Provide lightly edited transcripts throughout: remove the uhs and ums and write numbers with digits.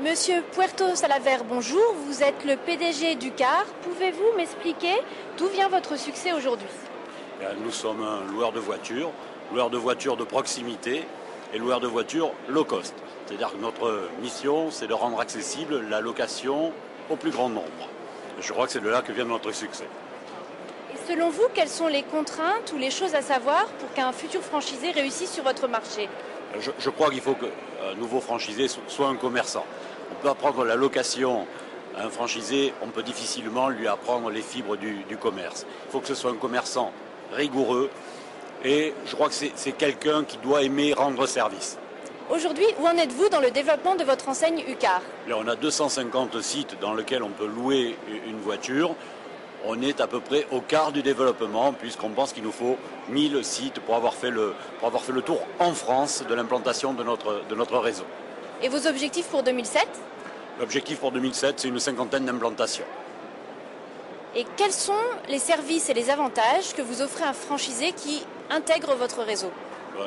Monsieur Puerto Salaver, bonjour. Vous êtes le PDG d'Ucar. Pouvez-vous m'expliquer d'où vient votre succès aujourd'hui? Nous sommes un loueur de voitures de proximité et loueur de voitures low cost. C'est-à-dire que notre mission, c'est de rendre accessible la location au plus grand nombre. Je crois que c'est de là que vient notre succès. Et selon vous, quelles sont les contraintes ou les choses à savoir pour qu'un futur franchisé réussisse sur votre marché? Je crois qu'il faut qu'un nouveau franchisé soit un commerçant. On peut apprendre la location à un franchisé, on peut difficilement lui apprendre les fibres du commerce. Il faut que ce soit un commerçant rigoureux et je crois que c'est quelqu'un qui doit aimer rendre service. Aujourd'hui, où en êtes-vous dans le développement de votre enseigne Ucar? Là, on a 250 sites dans lesquels on peut louer une voiture. On est à peu près au quart du développement puisqu'on pense qu'il nous faut 1000 sites pour avoir fait le tour en France de l'implantation de notre réseau. Et vos objectifs pour 2007? L'objectif pour 2007, c'est une 50aine d'implantations. Et quels sont les services et les avantages que vous offrez à un franchisé qui intègre votre réseau?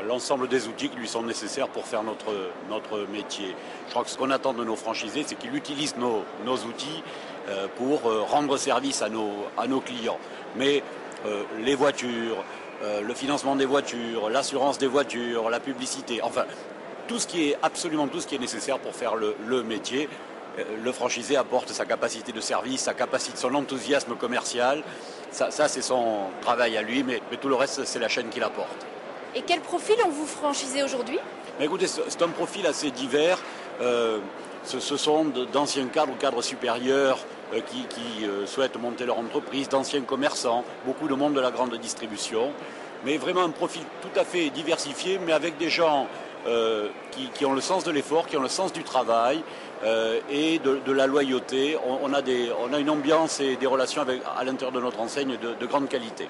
L'ensemble des outils qui lui sont nécessaires pour faire notre métier. Je crois que ce qu'on attend de nos franchisés, c'est qu'ils utilisent nos outils pour rendre service à nos clients. Mais les voitures, le financement des voitures, l'assurance des voitures, la publicité, enfin, absolument tout ce qui est nécessaire pour faire le métier. Le franchisé apporte sa capacité de service, son enthousiasme commercial. Ça c'est son travail à lui, mais tout le reste, c'est la chaîne qui l'apporte. Et quel profil ont-vous franchisé aujourd'hui? Écoutez, c'est un profil assez divers. Ce sont d'anciens cadres ou cadres supérieurs qui souhaitent monter leur entreprise, d'anciens commerçants, beaucoup de monde de la grande distribution. Mais vraiment un profil tout à fait diversifié, mais avec des gens qui ont le sens de l'effort, qui ont le sens du travail et de la loyauté. On a une ambiance et des relations à l'intérieur de notre enseigne de grande qualité.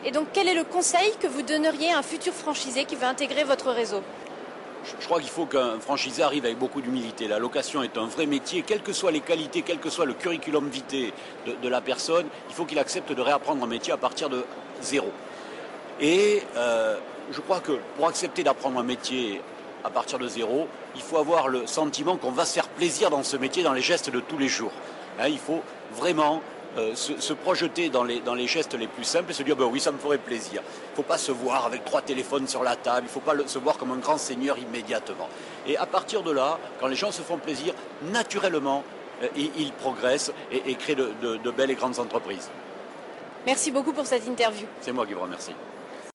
Et donc, quel est le conseil que vous donneriez à un futur franchisé qui veut intégrer votre réseau? Je crois qu'il faut qu'un franchisé arrive avec beaucoup d'humilité. La location est un vrai métier, quelles que soient les qualités, quel que soit le curriculum vitae de la personne, il faut qu'il accepte de réapprendre un métier à partir de zéro. Et je crois que pour accepter d'apprendre un métier à partir de zéro, il faut avoir le sentiment qu'on va se faire plaisir dans ce métier, dans les gestes de tous les jours. Il faut vraiment se projeter dans les gestes les plus simples et se dire oui, ça me ferait plaisir. Il ne faut pas se voir avec 3 téléphones sur la table, il ne faut pas se voir comme un grand seigneur immédiatement. Et à partir de là, quand les gens se font plaisir, naturellement, ils progressent et créent de belles et grandes entreprises. Merci beaucoup pour cette interview. C'est moi qui vous remercie.